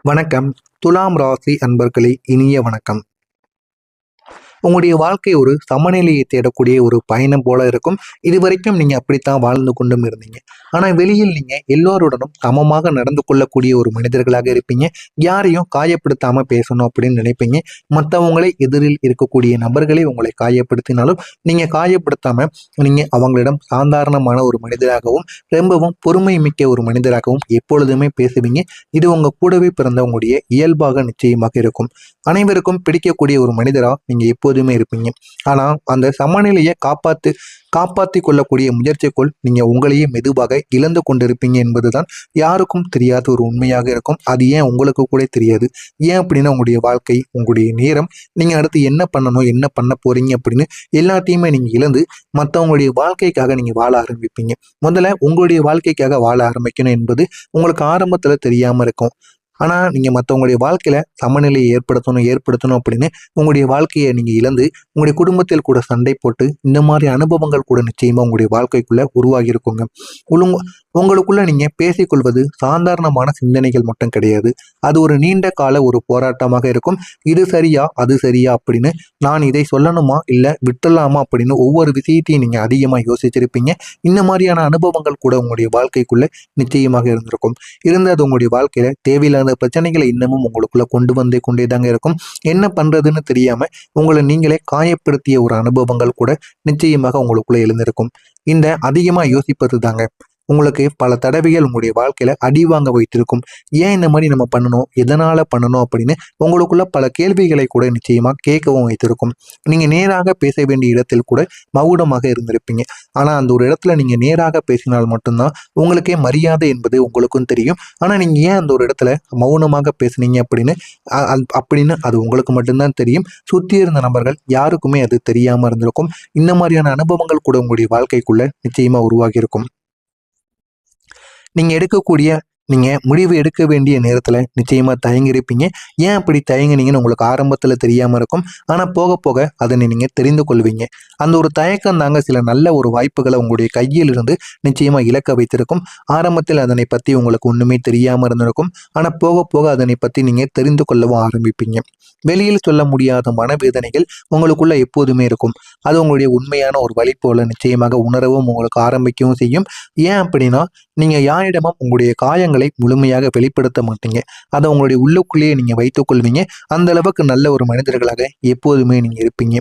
வணக்கம். துலாம் ராசி அன்பர்களே, இனிய வணக்கம். உங்களுடைய வாழ்க்கை ஒரு சமநிலையை தேடக்கூடிய ஒரு பயணம் போல இருக்கும். இதுவரைக்கும் நீங்க அப்படித்தான் வாழ்ந்து கொண்டும் இருந்தீங்க. ஆனா வெளியில் நீங்க எல்லோருடனும் சமமாக நடந்து கொள்ளக்கூடிய ஒரு மனிதர்களாக இருப்பீங்க. யாரையும் காயப்படுத்தாம பேசணும் அப்படின்னு நினைப்பீங்க. மற்றவங்களை எதிரில் இருக்கக்கூடிய நபர்களை உங்களை காயப்படுத்தினாலும் நீங்க காயப்படுத்தாம நீங்க அவங்களிடம் சாதாரணமான ஒரு மனிதராகவும் ரொம்பவும் பொறுமை மிக்க ஒரு மனிதராகவும் எப்பொழுதுமே பேசுவீங்க. இது உங்க கூடவே பிறந்தவங்களுடைய இயல்பாக நிச்சயமாக இருக்கும். அனைவருக்கும் பிடிக்கக்கூடிய ஒரு மனிதரா நீங்க எப்போதுமே இருப்பீங்க. ஆனா அந்த சமநிலையை காப்பாத்தி கொள்ளக்கூடிய முயற்சிக்குள் நீங்க உங்களையே மெதுவாக இழந்து கொண்டிருப்பீங்க என்பதுதான் யாருக்கும் தெரியாத ஒரு உண்மையாக இருக்கும். அது ஏன் உங்களுக்கு கூட தெரியாது. ஏன் அப்படின்னா உங்களுடைய வாழ்க்கை, உங்களுடைய நேரம், நீங்க அடுத்து என்ன பண்ணணும், என்ன பண்ண போறீங்க அப்படின்னு எல்லாத்தையுமே நீங்க இழந்து மற்றவங்களுடைய வாழ்க்கைக்காக நீங்க வாழ ஆரம்பிப்பீங்க. முதல்ல உங்களுடைய வாழ்க்கைக்காக வாழ ஆரம்பிக்கணும் என்பது உங்களுக்கு ஆரம்பத்துல தெரியாம இருக்கும். ஆனா நீங்க மற்றவங்களுடைய வாழ்க்கையில சமநிலையை ஏற்படுத்தணும் அப்படின்னு உங்களுடைய வாழ்க்கையை நீங்க இழந்து உங்களுடைய குடும்பத்தில் கூட சண்டை போட்டு இந்த மாதிரி அனுபவங்கள் கூட நிச்சயமா உங்களுடைய வாழ்க்கைக்குள்ள உருவாகி இருக்குங்க. உங்களுக்குள்ள நீங்க பேசிக்கொள்வது சாதாரணமான சிந்தனைகள் மட்டும் கிடையாது. அது ஒரு நீண்ட கால ஒரு போராட்டமாக இருக்கும். இது சரியா, அது சரியா அப்படின்னு, நான் இதை சொல்லணுமா இல்ல விட்டுலாமா அப்படின்னு ஒவ்வொரு விஷயத்தையும் நீங்க அதிகமா யோசிச்சிருப்பீங்க. இந்த மாதிரியான அனுபவங்கள் கூட உங்களுடைய வாழ்க்கைக்குள்ள நிச்சயமாக இருந்திருக்கும். அது உங்களுடைய வாழ்க்கையில தேவையில்லாத பிரச்சனைகளை இன்னமும் உங்களுக்குள்ள கொண்டே தாங்க இருக்கும். என்ன பண்றதுன்னு தெரியாம உங்களை நீங்களே காயப்படுத்திய ஒரு அனுபவங்கள் கூட நிச்சயமாக உங்களுக்குள்ள எழுந்திருக்கும். இந்த அதிகமா யோசிப்பது தாங்க உங்களுக்கு பல தடவைகள் உங்களுடைய வாழ்க்கையில அடி வாங்க வைத்திருக்கும். ஏன் இந்த மாதிரி நம்ம பண்ணணும், எதனால பண்ணணும் அப்படின்னு உங்களுக்குள்ள பல கேள்விகளை கூட நிச்சயமா கேட்கவும் வைத்திருக்கும். நீங்க நேராக பேச வேண்டிய இடத்தில் கூட மௌனமாக இருந்திருப்பீங்க. ஆனா அந்த ஒரு இடத்துல நீங்க நேராக பேசினால் மட்டும்தான் உங்களுக்கே மரியாதை என்பது உங்களுக்கும் தெரியும். ஆனா நீங்க ஏன் அந்த ஒரு இடத்துல மௌனமாக பேசுனீங்க அப்படின்னு அது உங்களுக்கு மட்டும்தான் தெரியும். சுற்றி இருந்த நபர்கள் யாருக்குமே அது தெரியாம இருந்திருக்கும். இந்த மாதிரியான அனுபவங்கள் கூட உங்களுடைய வாழ்க்கைக்குள்ள நிச்சயமா உருவாகி இருக்கும். நீங்க முடிவு எடுக்க வேண்டிய நேரத்துல நிச்சயமா தயங்கிருப்பீங்க. ஏன் அப்படி தயங்கினீங்கன்னு உங்களுக்கு ஆரம்பத்துல தெரியாம இருக்கும். ஆனா போக போக அதனை நீங்க தெரிந்து கொள்வீங்க. அந்த ஒரு தயக்கம் தாங்க சில நல்ல ஒரு வாய்ப்புகளை உங்களுடைய கையில் இருந்து நிச்சயமா இழக்க வைத்திருக்கும். ஆரம்பத்தில் அதனை பத்தி உங்களுக்கு ஒண்ணுமே தெரியாம இருந்திருக்கும். ஆனா போக போக அதனை பத்தி நீங்க தெரிந்து கொள்ளவும் ஆரம்பிப்பீங்க. வெளியில் சொல்ல முடியாத மனவேதனைகள் உங்களுக்குள்ள எப்போதுமே இருக்கும். அது உங்களுடைய உண்மையான ஒரு வழி போல நிச்சயமாக உணரவும் உங்களுக்கு ஆரம்பிக்கவும் செய்யும். ஏன் அப்படின்னா நீங்க யாரிடமும் உங்களுடைய காயங்களை முழுமையாக வெளிப்படுத்த மாட்டீங்க. அதை உங்களுடைய உள்ளுக்குள்ளேயே நீங்க வைத்துக் கொள்வீங்க. அந்த அளவுக்கு நல்ல ஒரு மனிதர்களாக எப்போதுமே நீங்க இருப்பீங்க.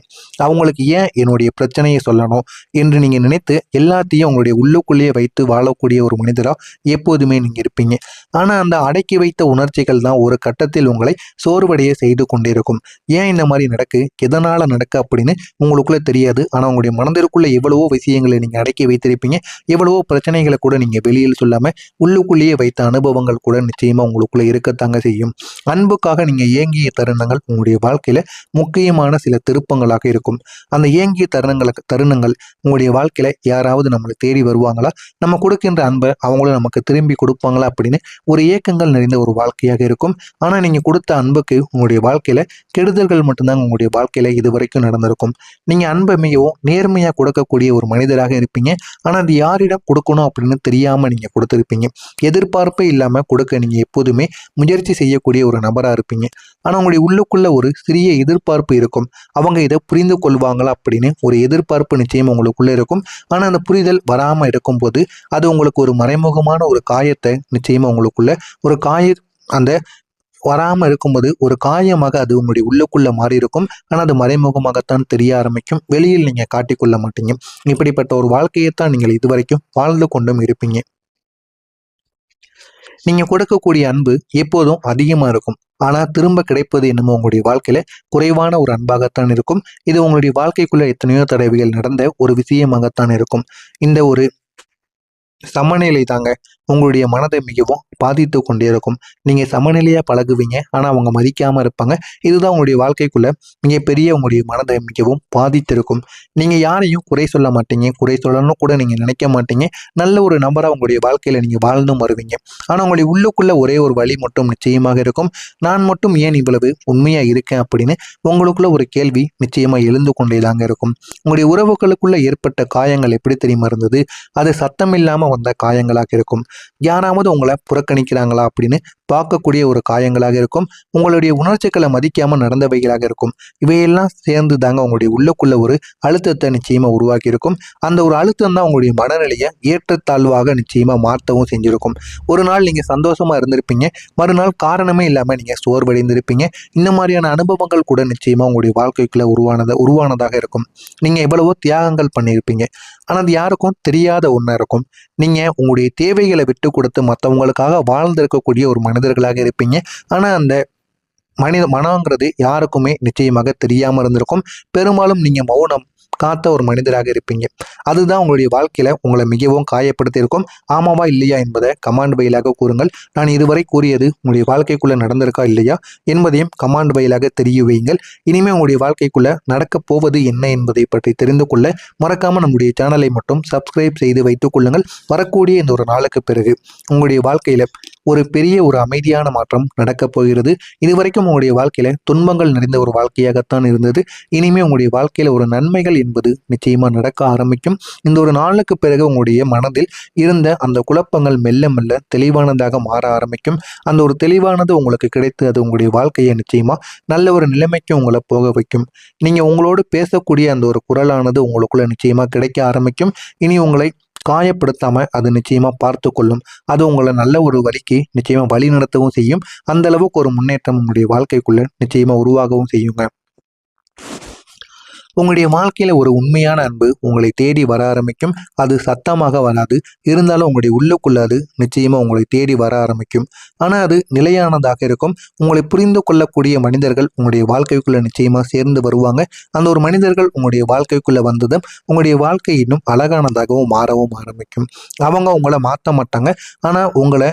அவங்களுக்கு ஏன் என்னுடைய பிரச்சனையை சொல்லணும் என்று நீங்க நினைத்து எல்லாத்தையும் உங்களுடைய உள்ளுக்குள்ளேயே வைத்து வாழக்கூடிய ஒரு மனிதரா எப்போதுமே நீங்க இருப்பீங்க. ஆனா அந்த அடக்கி வைத்த உணர்ச்சிகள் தான் ஒரு கட்டத்தில் உங்களை சோர்வடைய செய்து கொண்டிருக்கும். ஏன் இந்த மாதிரி நடக்கு, எதனால நடக்கு அப்படின்னு உங்களுக்குள்ள தெரியாது. ஆனா உங்களுடைய மனதிற்குள்ள எவ்வளவோ விஷயங்களை நீங்க அடக்கி வைத்திருப்பீங்க. எவ்வளவோ பிரச்சனைகளை கூட நீங்க வெளியில் சொல்லாம உள்ளுக்குள்ளேயே வைத்த அனுபவங்கள் கூட நிச்சயமா உங்களுக்குள்ள இருக்கத்தாங்க செய்யும். அன்புக்காக நீங்க ஏங்கிய தருணங்கள் உங்களுடைய வாழ்க்கையில முக்கியமான சில திருப்பங்களாக இருக்கும். அந்த ஏங்கிய தருணங்கள் உங்களுடைய வாழ்க்கையில யாராவது நம்மளை தேடி வருவாங்களா, நம்ம கொடுக்கின்ற அன்பை அவங்களும் நமக்கு திரும்பி கொடுப்பாங்களா அப்படின்னு ஒரு ஏக்கங்கள் நிறைந்த ஒரு வாழ்க்கையாக இருக்கும். ஆனா நீங்க கொடுத்த அன்புக்கு உங்களுடைய வாழ்க்கையில கெடுதல்கள் மட்டும்தான் உங்களுடைய வாழ்க்கையில இது வரைக்கும் நடந்திருக்கும். நீங்க அன்பை மிகவும் நேர்மையா கொடுக்கக்கூடிய ஒரு மனிதராக இருப்பீங்க. ஆனா அது யாரிடம் கொடுக்கணும் அப்படின்னு தெரியாம நீங்க கொடுத்திருப்பீங்க. எதிர்பார்ப்பே இல்லாம கொடுக்க நீங்க எப்போதுமே முயற்சி செய்யக்கூடிய ஒரு நபரா இருப்பீங்க. ஆனா உங்களுடைய உள்ளுக்குள்ள ஒரு சிறிய எதிர்பார்ப்பு இருக்கும். அவங்க இதை புரிந்து கொள்வாங்களா அப்படின்னு ஒரு எதிர்பார்ப்பு நிச்சயம் உங்களுக்குள்ள இருக்கும். ஆனா அந்த புரிதல் வராம இருக்கும்போது அது உங்களுக்கு ஒரு மறைமுகமான ஒரு காயத்தை நிச்சயமா உங்களுக்குள்ள ஒரு அந்த வராம இருக்கும்போது ஒரு காயமாக அது உங்களுடைய உள்ளுக்குள்ள மாறி இருக்கும். ஆனா அது மறைமுகமாகத்தான் தெரிய ஆரம்பிக்கும். வெளியில் நீங்க காட்டிக்கொள்ள மாட்டீங்க. இப்படிப்பட்ட ஒரு வாழ்க்கையைத்தான் நீங்கள் இதுவரைக்கும் வாழ்ந்து கொண்டும் இருப்பீங்க. நீங்க கொடுக்கக்கூடிய அன்பு எப்போதும் அதிகமா இருக்கும். ஆனா திரும்ப கிடைப்பது என்னமோ உங்களுடைய வாழ்க்கையில குறைவான ஒரு அன்பாகத்தான் இருக்கும். இது உங்களுடைய வாழ்க்கைக்குள்ள எத்தனையோ தடவைகள் நடந்த ஒரு விஷயமாகத்தான் இருக்கும். இந்த ஒரு சமநிலை தாங்க உங்களுடைய மனதை மிகவும் பாதித்து கொண்டே இருக்கும். நீங்க சமநிலையா பழகுவீங்க, ஆனா அவங்க மதிக்காம இருப்பாங்க. இதுதான் உங்களுடைய வாழ்க்கைக்குள்ள மிகப்பெரிய உங்களுடைய மனதை மிகவும் பாதித்திருக்கும். நீங்க யாரையும் குறை சொல்ல மாட்டீங்க, குறை சொல்லணும் கூட நீங்க நினைக்க மாட்டீங்க. நல்ல ஒரு நபரா உங்களுடைய வாழ்க்கையில நீங்க வாழ்ந்தும் வருவீங்க. ஆனா உங்களுடைய உள்ளுக்குள்ள ஒரே ஒரு வழி மட்டும் நிச்சயமாக இருக்கும். நான் மட்டும் ஏன் இவ்வளவு உண்மையா இருக்கேன் அப்படின்னு உங்களுக்குள்ள ஒரு கேள்வி நிச்சயமா எழுந்து கொண்டேதாங்க இருக்கும். உங்களுடைய உறவுகளுக்குள்ள ஏற்பட்ட காயங்கள் எப்படி தெரியுமா இருந்தது? அது சத்தம் இல்லாம வந்த காயங்களாக இருக்கும். யாராவது உங்களை புறக்கணிக்கிறாங்களா அப்படின்னு பார்க்கக்கூடிய ஒரு காயங்களாக இருக்கும். உங்களுடைய உணர்ச்சிகளை மதிக்காம நடந்தவைகளாக இருக்கும். இவையெல்லாம் சேர்ந்து தாங்க உங்களுடைய உள்ளுக்குள்ள ஒரு அழுத்தத்தை நிச்சயமா உருவாக்கி இருக்கும். அந்த ஒரு அழுத்தம் தான் உங்களுடைய மனநிலையை ஏற்றத்தாழ்வாக நிச்சயமா மாற்றவும் செஞ்சிருக்கும். ஒரு நாள் நீங்க சந்தோஷமா இருந்திருப்பீங்க, மறுநாள் காரணமே இல்லாம நீங்க சோர்வடைந்திருப்பீங்க. இந்த மாதிரியான அனுபவங்கள் கூட நிச்சயமா உங்களுடைய வாழ்க்கைக்குள்ள உருவானதாக இருக்கும். நீங்க எவ்வளவோ தியாகங்கள் பண்ணியிருப்பீங்க, ஆனா அது யாருக்கும் தெரியாத ஒன்றா இருக்கும். நீங்க உங்களுடைய தேவைகளை விட்டு கொடுத்து மற்றவங்களுக்காக வாழ்ந்திருக்கக்கூடிய ஒரு மனிதர்களாக இருப்பீங்க. ஆனா அந்த மனங்கிறது யாருக்குமே நிச்சயமாக தெரியாம இருந்திருக்கும். பெரும்பாலும் நீங்க மௌனம் காத்த ஒரு மனிதராக இருப்பீங்க. அதுதான் உங்களுடைய வாழ்க்கையில உங்களை மிகவும் காயப்படுத்தியிருக்கும். ஆமாவா இல்லையா என்பதை கமாண்ட் வயலாக கூறுங்கள். நான் இதுவரை கூறியது உங்களுடைய வாழ்க்கைக்குள்ள நடந்திருக்கா இல்லையா என்பதையும் கமாண்ட் வயலாக தெரிய வையுங்கள். இனிமே உங்களுடைய வாழ்க்கைக்குள்ள நடக்கப் போவது என்ன என்பதை பற்றி தெரிந்து கொள்ள மறக்காம நம்முடைய சேனலை மட்டும் சப்ஸ்கிரைப் செய்து வைத்துக் கொள்ளுங்கள். வரக்கூடிய இந்த ஒரு நாளுக்கு பிறகு உங்களுடைய வாழ்க்கையில ஒரு பெரிய ஒரு அமைதியான மாற்றம் நடக்கப் போகிறது. இதுவரைக்கும் உங்களுடைய வாழ்க்கையில துன்பங்கள் நிறைந்த ஒரு வாழ்க்கையாகத்தான் இருந்தது. இனிமே உங்களுடைய வாழ்க்கையில ஒரு நன்மைகள் என்பது நிச்சயமா நடக்க ஆரம்பிக்கும். இந்த ஒரு நாளுக்கு பிறகு உங்களுடைய மனதில் இருந்த அந்த குழப்பங்கள் மெல்ல மெல்ல தெளிவானதாக மாற ஆரம்பிக்கும். அந்த ஒரு தெளிவானது உங்களுக்கு கிடைத்து அது உங்களுடைய வாழ்க்கையை நிச்சயமா நல்ல ஒரு நிலைமைக்கு உங்களை போக வைக்கும். நீங்க உங்களோடு பேசக்கூடிய அந்த ஒரு குரலானது உங்களுக்குள்ள நிச்சயமா கிடைக்க ஆரம்பிக்கும். இனி உங்களை காயப்படுத்தாம அது நிச்சயமா பார்த்து கொள்ளும். அது உங்களை நல்ல ஒரு வழிக்கு நிச்சயமா வழி நடத்தவும் செய்யும். அந்த அளவுக்கு ஒரு முன்னேற்றம் உங்களுடைய வாழ்க்கைக்குள்ள நிச்சயமா உருவாகவும் செய்யுங்க. உங்களுடைய வாழ்க்கையில ஒரு உண்மையான அன்பு உங்களை தேடி வர ஆரம்பிக்கும். அது சத்தமாக வராது, இருந்தாலும் உங்களுடைய உள்ளுக்குள்ள அது நிச்சயமா உங்களை தேடி வர ஆரம்பிக்கும். ஆனா அது நிலையானதாக இருக்கும். உங்களை புரிந்து கொள்ளக்கூடிய மனிதர்கள் உங்களுடைய வாழ்க்கைக்குள்ள நிச்சயமா சேர்ந்து வருவாங்க. அந்த ஒரு மனிதர்கள் உங்களுடைய வாழ்க்கைக்குள்ள வந்ததும் உங்களுடைய வாழ்க்கை இன்னும் அழகானதாகவும் மாறவும் ஆரம்பிக்கும். அவங்க உங்களை மாற்ற மாட்டாங்க, ஆனா உங்களை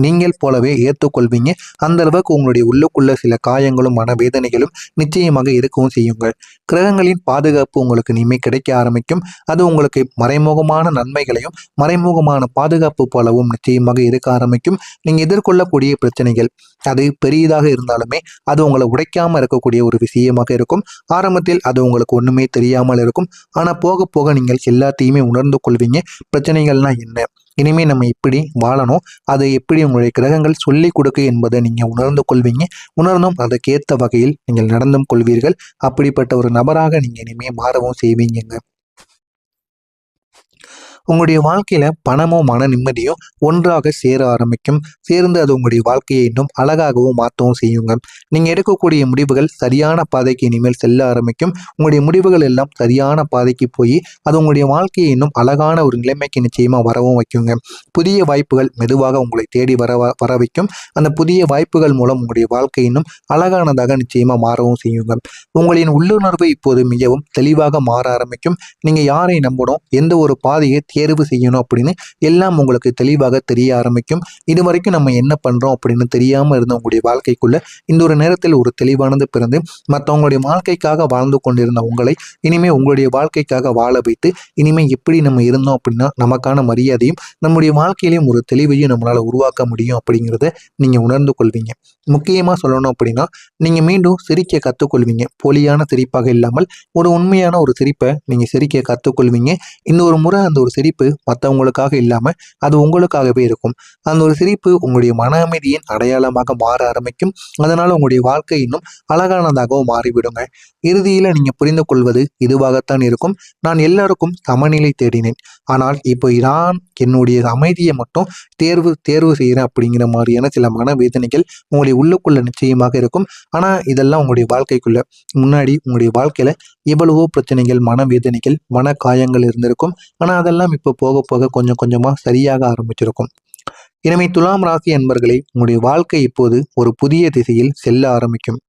நீங்கள் போலவே ஏற்றுக்கொள்வீங்க. அந்த அளவுக்கு உங்களுடைய உள்ளுக்குள்ள சில காயங்களும் மனவேதனைகளும் நிச்சயமாக இருக்கவும் செய்யுங்க. கிரகங்களின் பாதுகாப்பு உங்களுக்கு இனிமே கிடைக்க ஆரம்பிக்கும். அது உங்களுக்கு மறைமுகமான நன்மைகளையும் மறைமுகமான பாதுகாப்பு போலவும் நிச்சயமாக இருக்க ஆரம்பிக்கும். நீங்க எதிர்கொள்ளக்கூடிய பிரச்சனைகள் அது பெரியதாக இருந்தாலுமே அது உங்களை உடைக்காம இருக்கக்கூடிய ஒரு விஷயமாக இருக்கும். ஆரம்பத்தில் அது உங்களுக்கு ஒண்ணுமே தெரியாமல் இருக்கும். ஆனா போக போக நீங்கள் எல்லாத்தையுமே உணர்ந்து கொள்வீங்க. பிரச்சனைகள்னா என்ன, இனிமே நம்ம எப்படி வாழணும், அதை எப்படி உங்களுடைய கிரகங்கள் சொல்லிக் கொடுக்க என்பதை நீங்க உணர்ந்து கொள்வீங்க. உணர்ந்தும் அதற்கேற்ற வகையில் நீங்கள் நடந்தும் கொள்வீர்கள். அப்படிப்பட்ட ஒரு நபராக நீங்க இனிமே மாறவும் செய்வீங்க. உங்களுடைய வாழ்க்கையில பணமும் மன நிம்மதியும் ஒன்றாக சேர ஆரம்பிக்கும். சேர்ந்து அது உங்களுடைய வாழ்க்கையை இன்னும் அழகாகவும் மாற்றவும் செய்யுங்க. நீங்க எடுக்கக்கூடிய முடிவுகள் சரியான பாதைக்கு இனிமேல் செல்ல ஆரம்பிக்கும். உங்களுடைய முடிவுகள் எல்லாம் சரியான பாதைக்கு போய் அது உங்களுடைய வாழ்க்கையை இன்னும் அழகான ஒரு நிலைமைக்கு நிச்சயமா வரவும் வைக்குங்க. புதிய வாய்ப்புகள் மெதுவாக உங்களை தேடி வர வைக்கும். அந்த புதிய வாய்ப்புகள் மூலம் உங்களுடைய வாழ்க்கை இன்னும் அழகானதாக நிச்சயமா மாறவும் செய்யுங்க. உங்களின் உள்ளுணர்வு இப்போது மிகவும் தெளிவாக மாற ஆரம்பிக்கும். நீங்க யாரை நம்பணும், எந்த ஒரு பாதையை தேர்வு செய்யணும் அப்படின்னு எல்லாம் உங்களுக்கு தெளிவாக தெரிய ஆரம்பிக்கும். இது வரைக்கும் நம்ம என்ன பண்றோம் அப்படின்னு தெரியாம இருந்த உங்களுடைய வாழ்க்கைக்குள்ள இந்த ஒரு நேரத்தில் ஒரு தெளிவானது பிறந்து மற்றவங்களுடைய வாழ்க்கைக்காக வாழ்ந்து கொண்டிருந்த உங்களை இனிமே உங்களுடைய வாழ்க்கைக்காக வாழ வைத்து இனிமே எப்படி நம்ம இருந்தோம் அப்படின்னா நமக்கான மரியாதையும் நம்முடைய வாழ்க்கையிலையும் ஒரு தெளிவையும் நம்மளால உருவாக்க முடியும் அப்படிங்கிறத நீங்க உணர்ந்து கொள்வீங்க. முக்கியமா சொல்லணும் அப்படின்னா நீங்க மீண்டும் சிரிக்க கற்றுக்கொள்வீங்க. போலியான சிரிப்பாக இல்லாமல் ஒரு உண்மையான ஒரு சிரிப்பை நீங்க சிரிக்க கற்றுக்கொள்வீங்க. இன்னொரு முறை அந்த ஒரு சிரிப்பு மற்றவங்களுக்காக இல்லாம அது உங்களுக்காகவே இருக்கும். அந்த ஒரு சிரிப்பு உங்களுடைய மன அமைதியின் அடையாளமாக மாற ஆரம்பிக்கும். அதனால உங்களுடைய வாழ்க்கை இன்னும் அழகானதாகவும் மாறிவிடுங்க. இறுதியில நீங்க புரிந்து கொள்வது இதுவாகத்தான் இருக்கும். நான் எல்லாருக்கும் சமநிலை தேடினேன், ஆனால் இப்போ நான் என்னுடைய அமைதியை மட்டும் தேர்வு செய்கிறேன் அப்படிங்கிற மாதிரியான சில மனவேதனைகள் உங்களுடைய உள்ளுக்குள்ள நிச்சயமாக இருக்கும். ஆனா இதெல்லாம் உங்களுடைய வாழ்க்கைக்குள்ள முன்னாடி உங்களுடைய வாழ்க்கையில எவ்வளவோ பிரச்சனைகள், மனவேதனைகள், மன காயங்கள் இருந்திருக்கும். ஆனா அதெல்லாம் இப்போ போக போக கொஞ்சம் கொஞ்சமா சரியாக ஆரம்பிச்சிருக்கும். எனவே துலாம் ராசி அன்பர்களே, உங்களுடைய வாழ்க்கை இப்போது ஒரு புதிய திசையில் செல்ல ஆரம்பிக்கும்.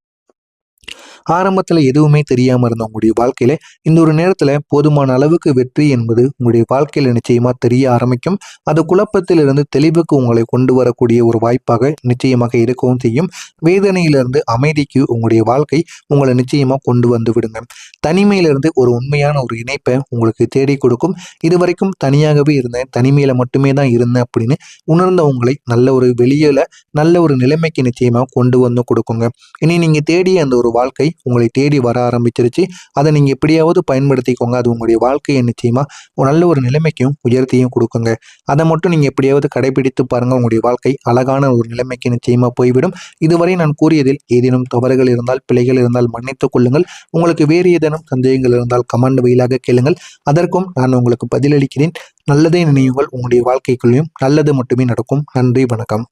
ஆரம்பத்தில் எதுவுமே தெரியாமல் இருந்த உங்களுடைய வாழ்க்கையில இந்த ஒரு நேரத்தில் போதுமான அளவுக்கு வெற்றி என்பது உங்களுடைய வாழ்க்கையில நிச்சயமா தெரிய ஆரம்பிக்கும். அது குழப்பத்திலிருந்து தெளிவுக்கு உங்களை கொண்டு வரக்கூடிய ஒரு வாய்ப்பாக நிச்சயமாக இருக்கவும் செய்யும். வேதனையிலிருந்து அமைதிக்கு உங்களுடைய வாழ்க்கை உங்களை நிச்சயமா கொண்டு வந்து விடுங்க. தனிமையிலிருந்து ஒரு உண்மையான ஒரு இணைப்பை உங்களுக்கு தேடி கொடுக்கும். இதுவரைக்கும் தனியாகவே இருந்தேன், தனிமையில மட்டுமே தான் இருந்தேன் அப்படின்னு உணர்ந்த உங்களை நல்ல ஒரு வெளியில நல்ல ஒரு நிலைமைக்கு நிச்சயமா கொண்டு வந்து கொடுக்குங்க. இனி நீங்க தேடிய அந்த ஒரு வாழ்க்கை உங்களை தேடி வர ஆரம்பிச்சிருச்சு. அதை நீங்கள் எப்படியாவது பயன்படுத்திக்கோங்க. அது உங்களுடைய வாழ்க்கையை நிச்சயமாக ஒரு நல்ல ஒரு நிலைமைக்கும் உயர்த்தியும் கொடுக்குங்க. அதை மட்டும் நீங்கள் எப்படியாவது கடைபிடித்து பாருங்கள். உங்களுடைய வாழ்க்கை அழகான ஒரு நிலைமைக்கு நிச்சயமாக போய்விடும். இதுவரை நான் கூறியதில் ஏதேனும் தவறுகள் இருந்தால், பிழைகள் இருந்தால் மன்னித்துக் கொள்ளுங்கள். உங்களுக்கு வேறு ஏதேனும் சந்தேகங்கள் இருந்தால் கமெண்ட் வழியாக கேளுங்கள். அதற்கும் நான் உங்களுக்கு பதிலளிக்கிறேன். நல்லதே நினையுங்கள். உங்களுடைய வாழ்க்கைக்குள்ளேயும் நல்லது மட்டுமே நடக்கும். நன்றி, வணக்கம்.